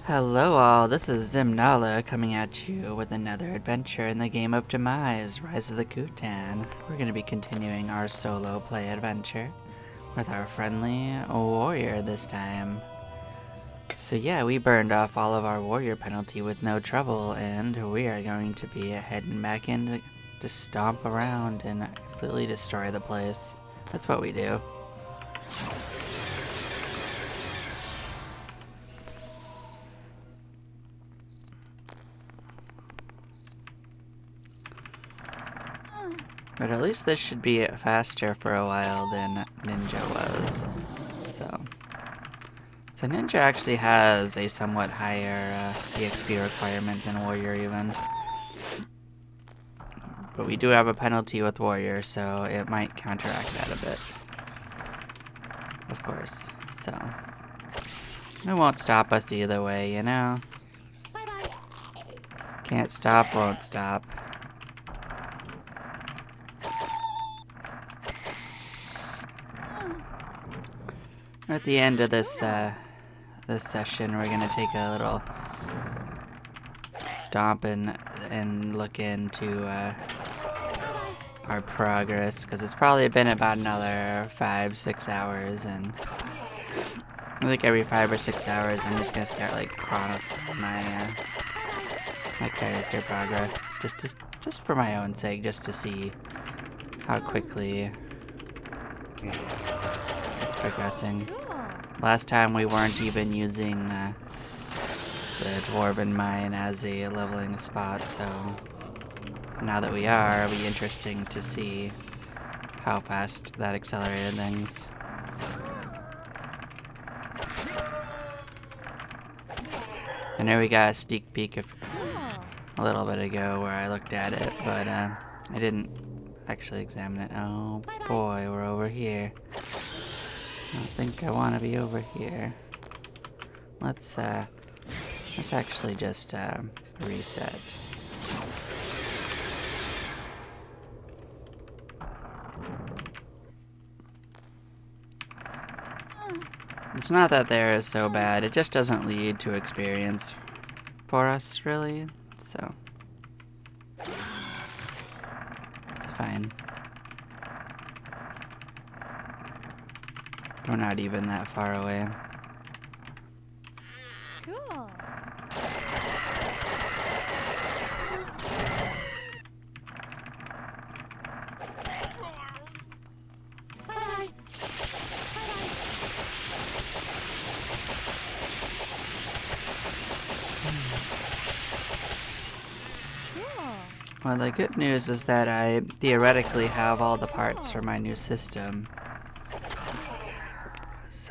Hello all, this is Zimnala coming at you with another adventure in the game of Demise, Rise of the Kutan. We're going to be continuing our solo play adventure with our friendly warrior this time. So yeah, we burned off all of our warrior penalty with no trouble, and we are going to be heading back in to stomp around and completely destroy the place. That's what we do. But at least this should be faster for a while than Ninja was. So Ninja actually has a somewhat higher EXP requirement than Warrior even. But we do have a penalty with Warrior, so it might counteract that a bit. Of course. So it won't stop us either way, you know? Can't stop, won't stop. At the end of this session, we're gonna take a little stomp and look into our progress, because it's probably been about another 5-6 hours, and I think every 5 or 6 hours I'm just gonna start like chronicling my character progress, just for my own sake, just to see how quickly it's progressing. Last time we weren't even using the Dwarven Mine as a leveling spot, so now that we are, it'll be interesting to see how fast that accelerated things. I know we got a sneak peek a little bit ago where I looked at it, but I didn't actually examine it. Oh boy, we're over here. I don't think I want to be over here. Let's actually just reset. It's not that there is so bad, it just doesn't lead to experience for us, really, so it's fine. We're not even that far away. Cool. Well, the good news is that I theoretically have all the parts for my new system.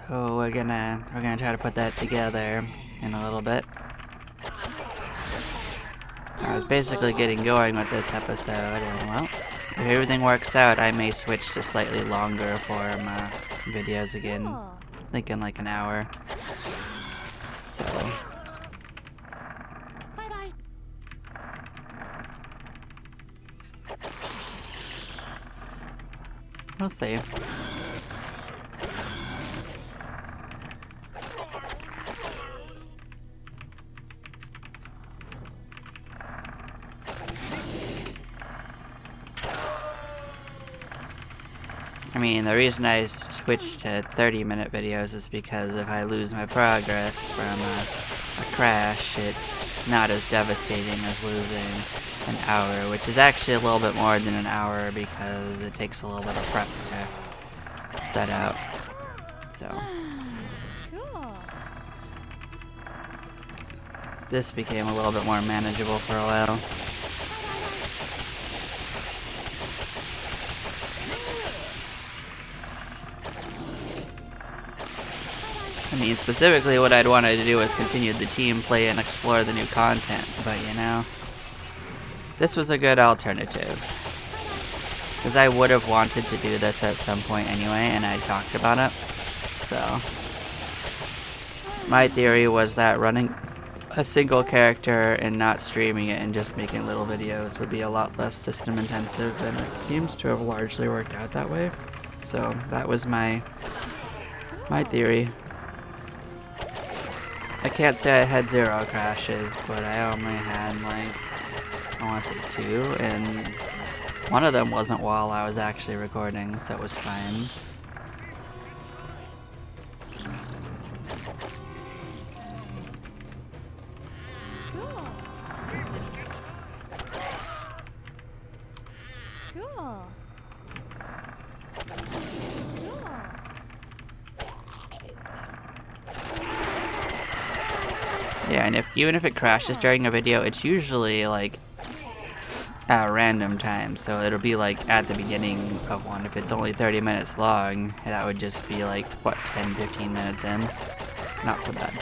So we're gonna try to put that together in a little bit. I was basically getting going with this episode, and well, if everything works out, I may switch to slightly longer form videos again. Thinking like an hour. So we'll see. I mean, the reason I switched to 30-minute videos is because if I lose my progress from a crash, it's not as devastating as losing an hour, which is actually a little bit more than an hour because it takes a little bit of prep to set out. So this became a little bit more manageable for a while. I mean, specifically what I'd wanted to do was continue the team play and explore the new content, but you know, this was a good alternative. Because I would have wanted to do this at some point anyway, and I talked about it. So my theory was that running a single character and not streaming it and just making little videos would be a lot less system intensive, and it seems to have largely worked out that way. So that was my theory. I can't say I had 0 crashes, but I only had like, I want to say 2, and one of them wasn't while I was actually recording, so it was fine. Yeah, and even if it crashes during a video, it's usually like at random times. So it'll be like at the beginning of one. If it's only 30 minutes long, that would just be like, what, 10, 15 minutes in? Not so bad.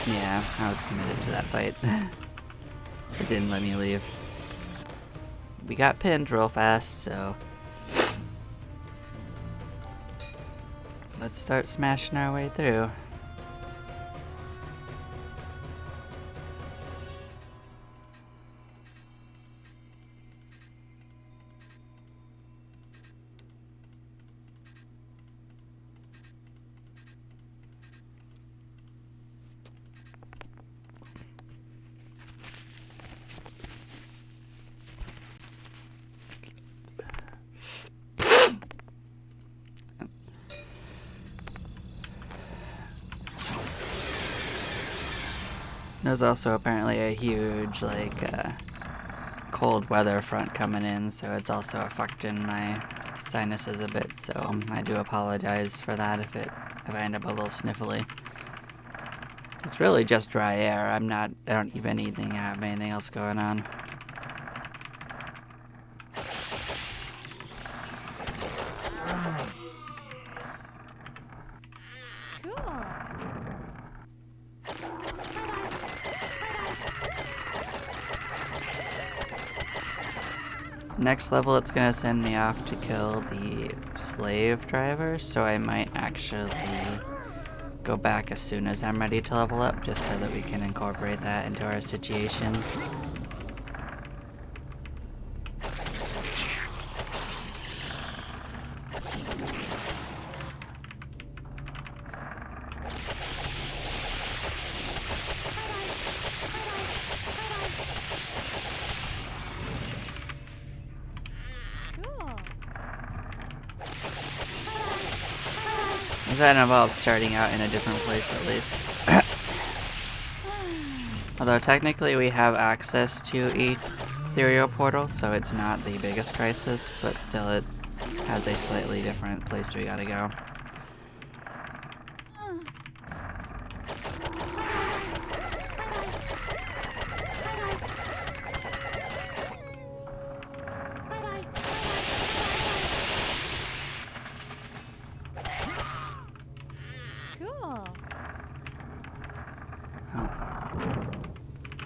Yeah, I was committed to that fight. It didn't let me leave. We got pinned real fast, so let's start smashing our way through. There's also apparently a huge, like, cold weather front coming in, so it's also affecting my sinuses a bit, so I do apologize for that if I end up a little sniffly. It's really just dry air. I don't even have anything else going on. Next level, it's gonna send me off to kill the slave driver, so I might actually go back as soon as I'm ready to level up, just so that we can incorporate that into our situation. That involves starting out in a different place at least. Although technically we have access to Ethereal Portal, so it's not the biggest crisis, but still it has a slightly different place we gotta go.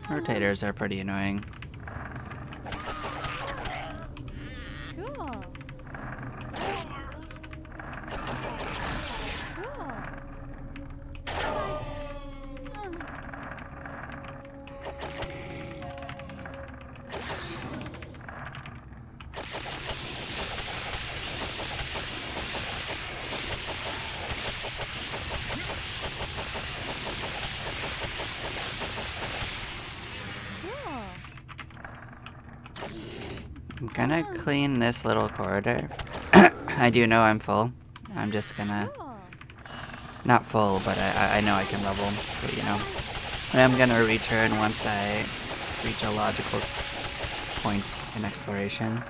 Rotators are pretty annoying. I'm gonna clean this little corridor. I do know I'm full. I'm just gonna... Not full, but I know I can level, but you know. And I'm gonna return once I reach a logical point in exploration.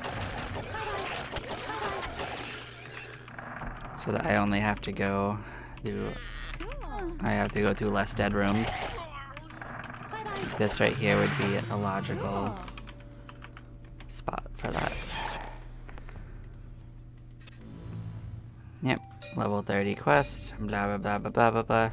So that I only have to go through... I have to go through less dead rooms. This right here would be a logical spot for that. Yep, level 30 quest, blah blah blah blah blah blah blah.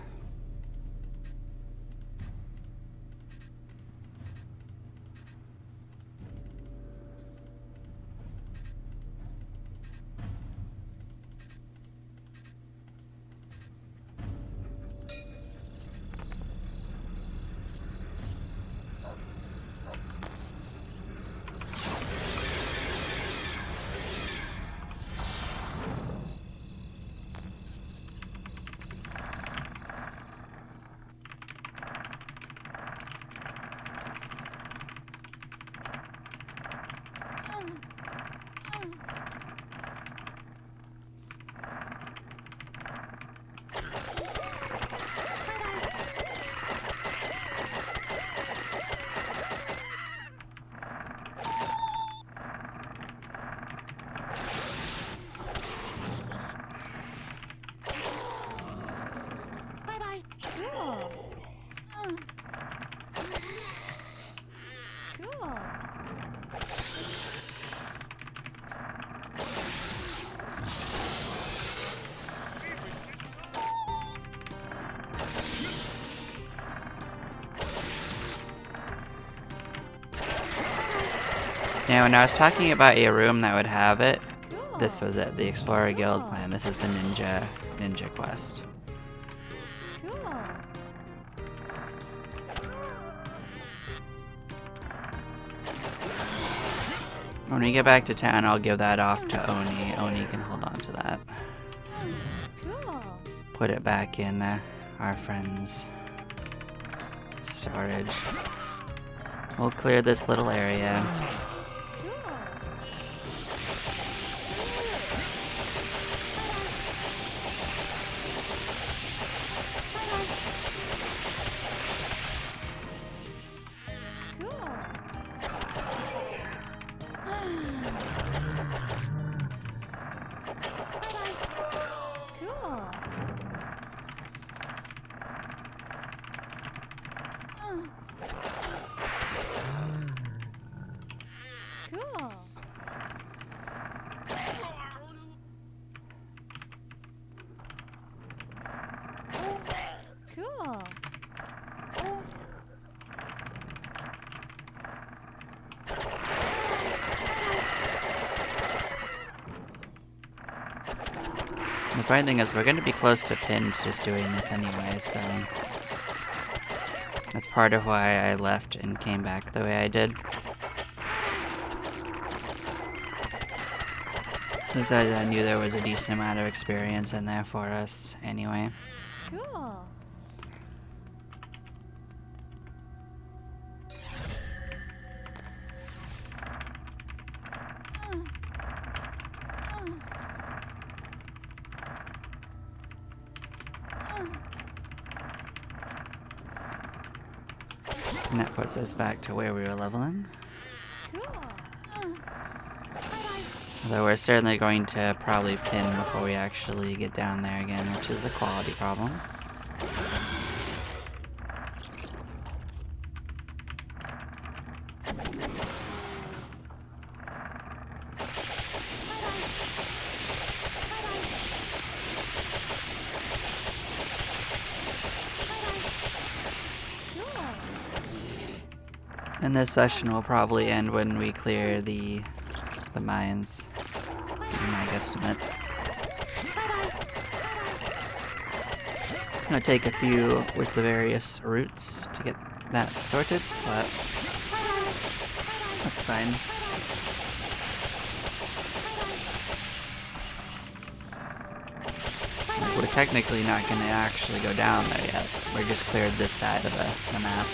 Yeah, when I was talking about a room that would have it, this was it, the Explorer Guild plan. This is the ninja quest. When we get back to town, I'll give that off to Oni. Oni can hold on to that. Put it back in our friend's storage. We'll clear this little area. The funny thing is, we're going to be close to pinned just doing this anyway, so that's part of why I left and came back the way I did. Because I knew there was a decent amount of experience in there for us anyway. Cool. And that puts us back to where we were leveling. Although we're certainly going to probably pin before we actually get down there again, which is a quality problem. And this session will probably end when we clear the mines, in my guesstimate. It'll take a few with the various routes to get that sorted, but that's fine. We're technically not going to actually go down there yet. We just cleared this side of the map.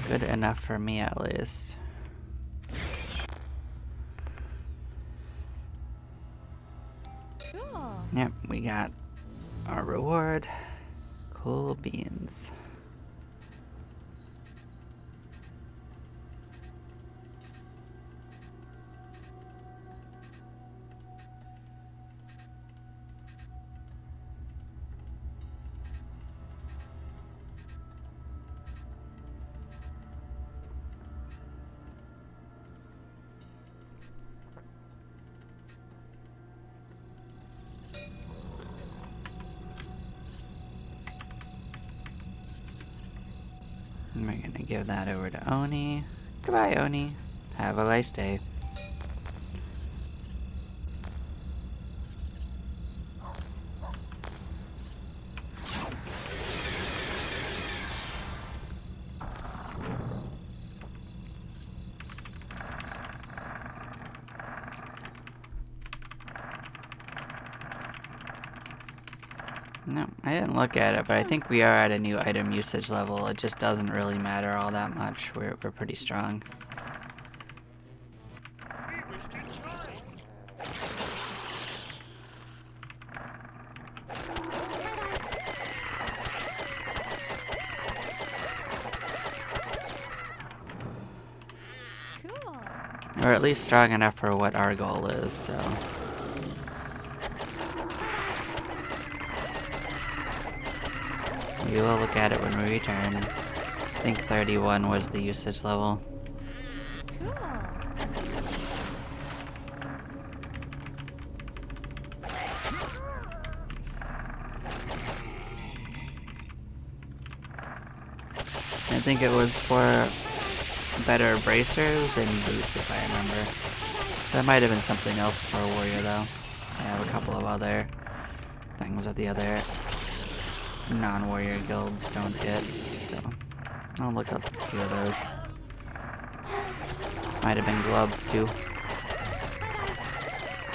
Good enough for me, at least. Yep, we got our reward. Cool beans. And we're gonna give that over to Oni. Goodbye, Oni. Have a nice day. No, I didn't look at it, but I think we are at a new item usage level. It just doesn't really matter all that much. We're pretty strong. Or at least strong enough for what our goal is, so. We will look at it when we return. I think 31 was the usage level. I think it was for better bracers and boots, if I remember. That might have been something else for a warrior, though. I have a couple of other things that the other non-warrior guilds don't get, so I'll look up a few of those. Might have been gloves, too.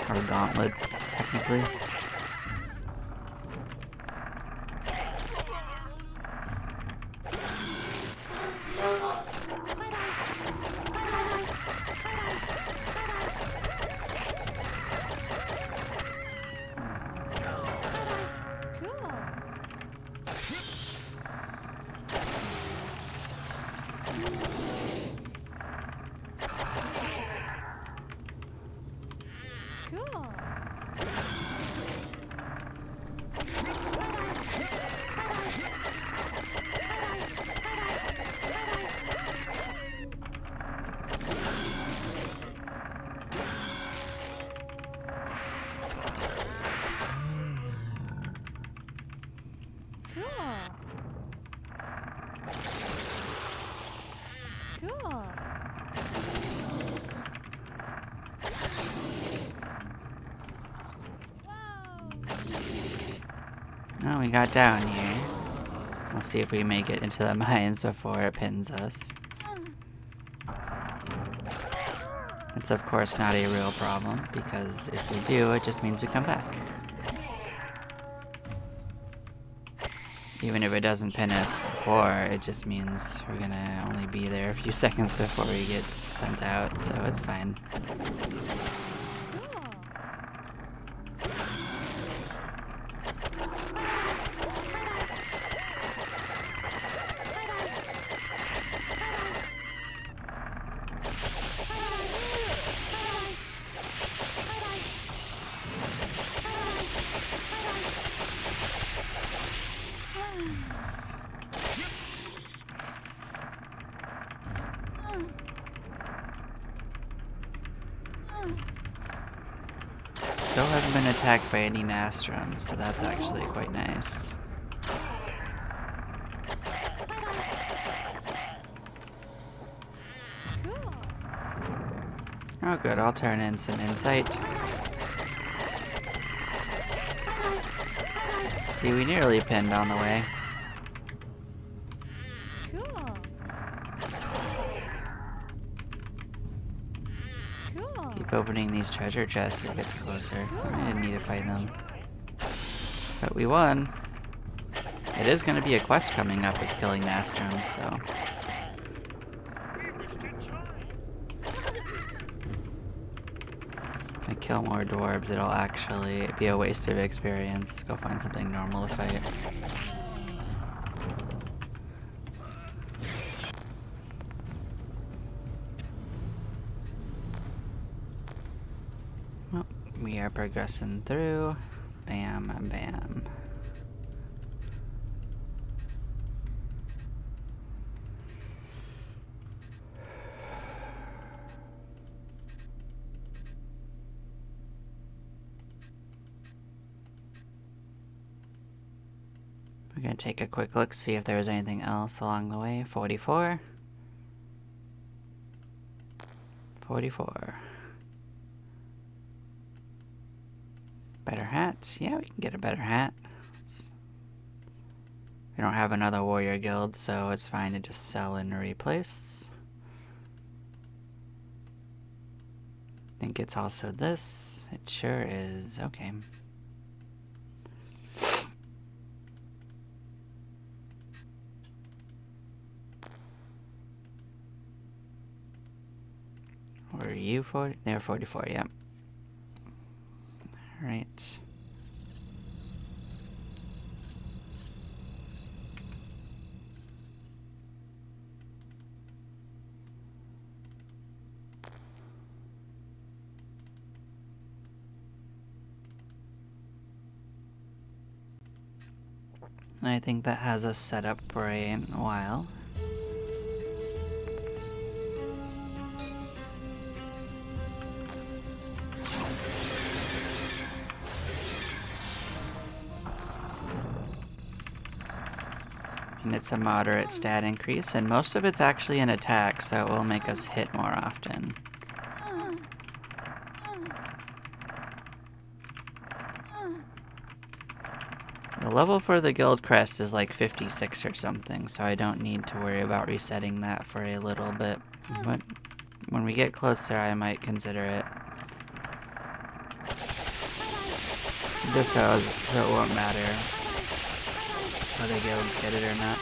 Or gauntlets, technically. Oh, we got down here. We'll see if we make it into the mines before it pins us. It's of course not a real problem, because if we do, it just means we come back. Even if it doesn't pin us before, it just means we're gonna only be there a few seconds before we get sent out, so it's fine. Still haven't been attacked by any Nastrums, so that's actually quite nice. Oh good, I'll turn in some insight. See, we nearly pinned on the way. Keep opening these treasure chests as it gets closer. I didn't need to fight them. But we won. It is going to be a quest coming up, is killing Nastrums, so... If I kill more dwarves, it'll actually be a waste of experience. Let's go find something normal to fight. Well, we are progressing through. Bam, bam. We're gonna take a quick look, see if there was anything else along the way. 44. 44. Better hat? Yeah, we can get a better hat. We don't have another warrior guild, so it's fine to just sell and replace. I think it's also this. It sure is. Okay. Were you 40? They were 44, yep. Alright. I think that has us set up for a while. And it's a moderate stat increase, and most of it's actually an attack, so it will make us hit more often. The level for the guild crest is like 56 or something, so I don't need to worry about resetting that for a little bit. But when we get closer, I might consider it. Just so it won't matter whether guilds get it or not.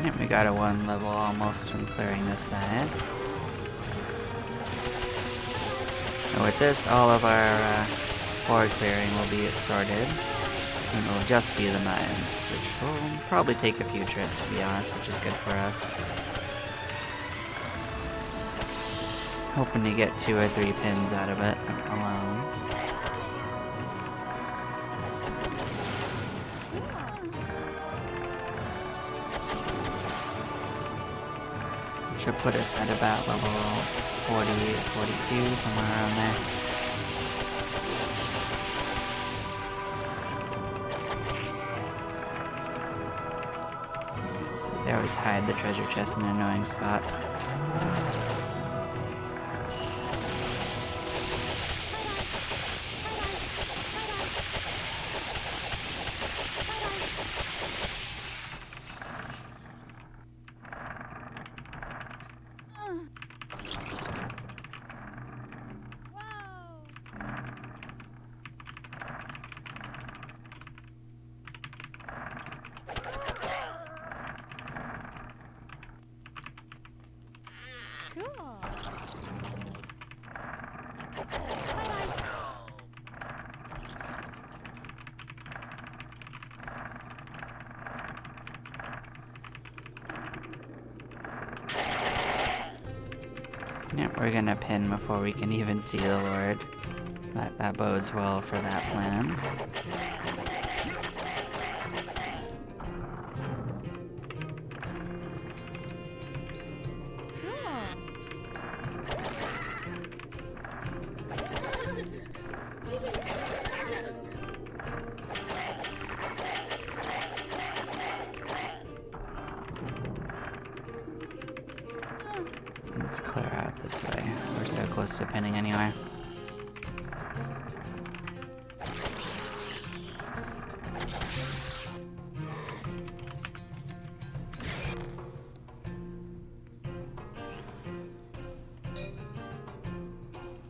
Yep, we got a 1 level almost from clearing this side. And with this, all of our board clearing will be sorted. And it will just be the mines, which will probably take a few trips, to be honest, which is good for us. Hoping to get 2 or 3 pins out of it alone. Should put us at about level 40 or 42, somewhere around there. So they always hide the treasure chest in an annoying spot. Yep, we're gonna pin before we can even see the Lord. That bodes well for that plan. Let's clear out this way. We're so close to pinning anyway.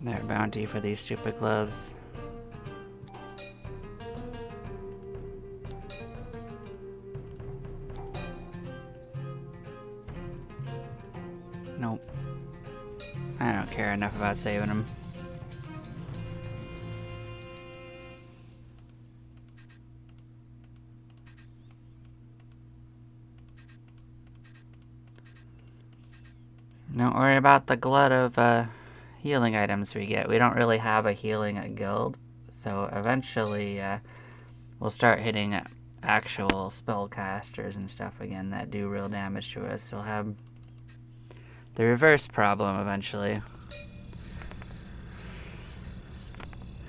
Their bounty for these stupid gloves. Nope. I don't care enough about saving them. Don't worry about the glut of healing items we get. We don't really have a healing at guild, so eventually we'll start hitting actual spellcasters and stuff again that do real damage to us. We'll have the reverse problem eventually.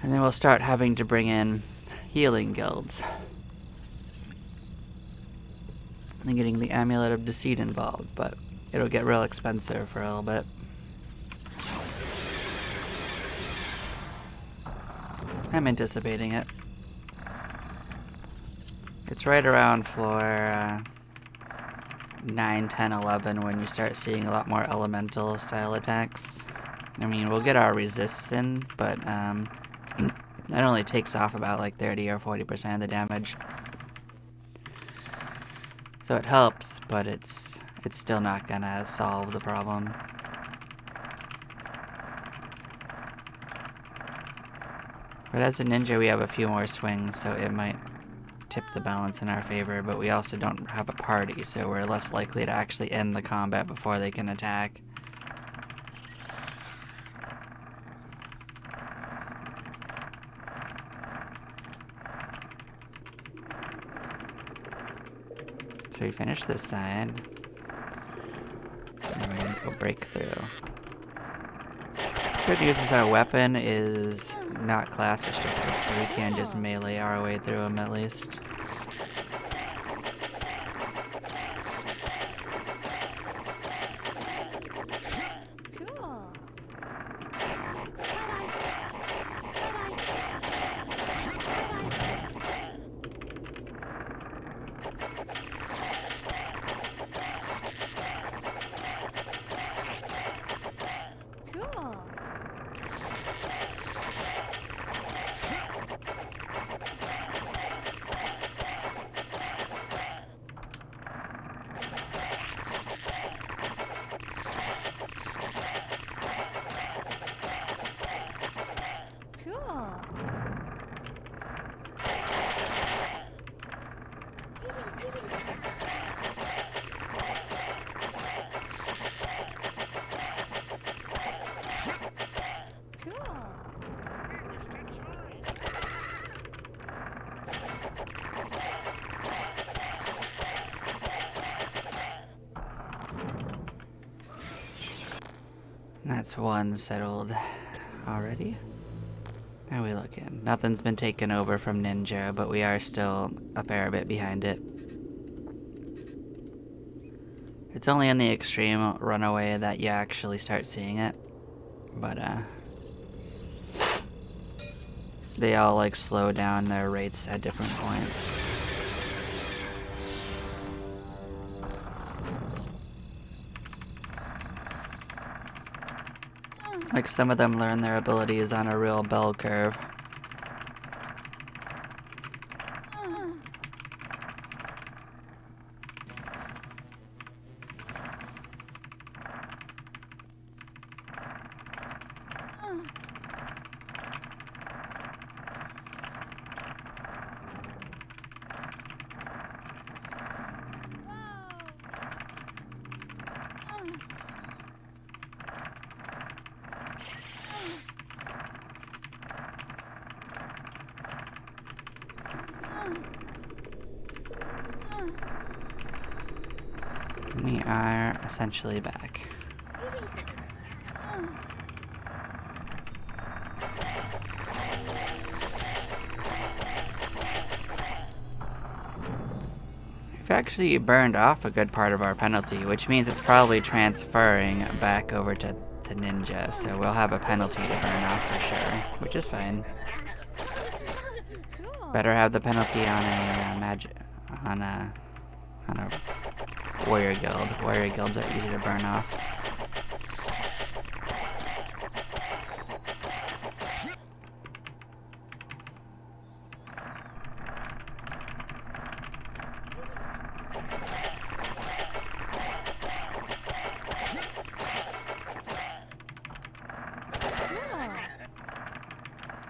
And then we'll start having to bring in healing guilds. and getting the Amulet of Deceit involved, but it'll get real expensive for a little bit. I'm anticipating it. It's right around floor 9, 10, 11 when you start seeing a lot more elemental style attacks. I mean, we'll get our resist in, but that only takes off about like 30 or 40% of the damage. So it helps, but it's still not gonna solve the problem. But as a ninja, we have a few more swings, so it might tip the balance in our favor, but we also don't have a party, so we're less likely to actually end the combat before they can attack. So we finish this side, and we're gonna go break through. Good news is our weapon is not class restricted, so we can just melee our way through them at least. That's one settled already. How are we looking? Nothing's been taken over from Ninja, but we are still a fair bit behind it. It's only in the extreme runaway that you actually start seeing it. But, they all, like, slow down their rates at different points. Like, some of them learn their abilities on a real bell curve. We are essentially back. We've actually burned off a good part of our penalty, which means it's probably transferring back over to Ninja, so we'll have a penalty to burn off for sure, which is fine. Better have the penalty on a warrior guild. Warrior guilds are easy to burn off.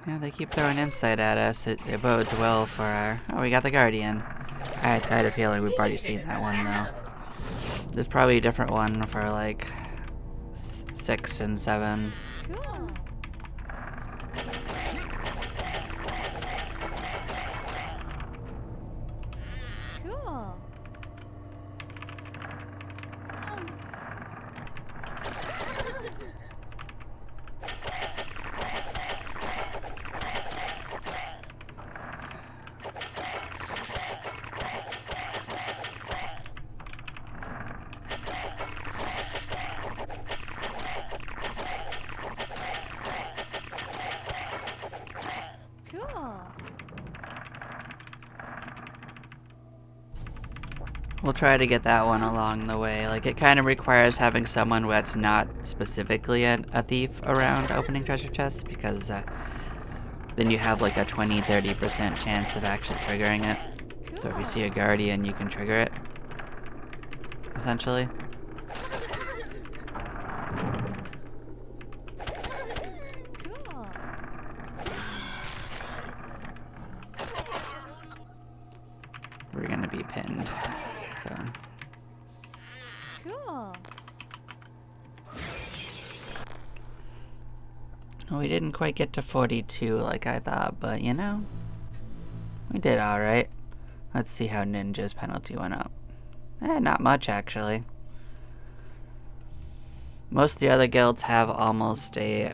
Yeah, they keep throwing insight at us. It bodes well for our... Oh, we got the Guardian. I had a feeling we've already seen that one, though. There's probably a different one for, like, 6 and 7. We'll try to get that one along the way. Like, it kind of requires having someone that's not specifically a thief around opening treasure chests, because then you have like a 20-30% chance of actually triggering it. So if you see a guardian, you can trigger it, essentially. We're gonna be pinned, so. Cool. Well, we didn't quite get to 42 like I thought, but you know, we did alright. Let's see how Ninja's penalty went up. Not much actually. Most of the other guilds have almost a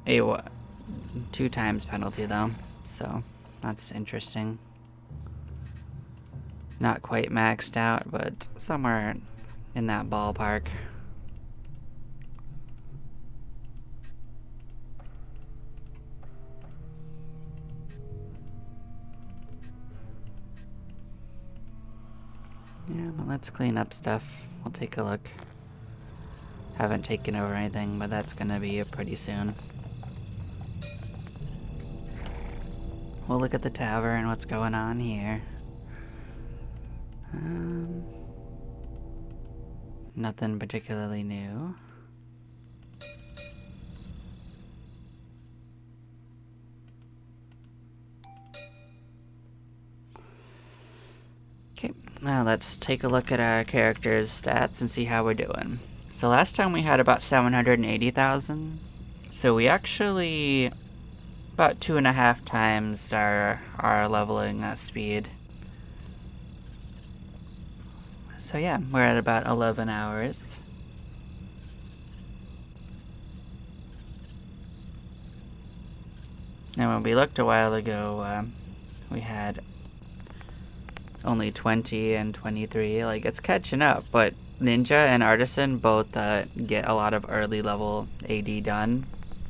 2 times penalty though, so that's interesting. Not quite maxed out, but somewhere in that ballpark. Yeah, but let's clean up stuff. We'll take a look. Haven't taken over anything, but that's gonna be pretty soon. We'll look at the tavern, what's going on here. Nothing particularly new. Okay, now let's take a look at our character's stats and see how we're doing. So last time we had about 780,000. So we actually about 2.5 times our leveling speed. So yeah, we're at about 11 hours. And when we looked a while ago, we had only 20 and 23. Like, it's catching up, but Ninja and Artisan both get a lot of early level AD done,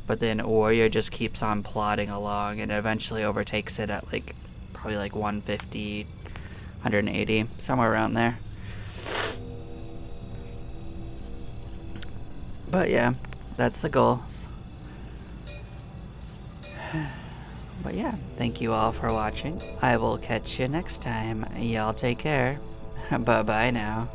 but then Warrior just keeps on plodding along and eventually overtakes it at like probably like 150, 180, somewhere around there. But yeah, that's the goal. But yeah, thank you all for watching. I will catch you next time. Y'all take care. Bye-bye now.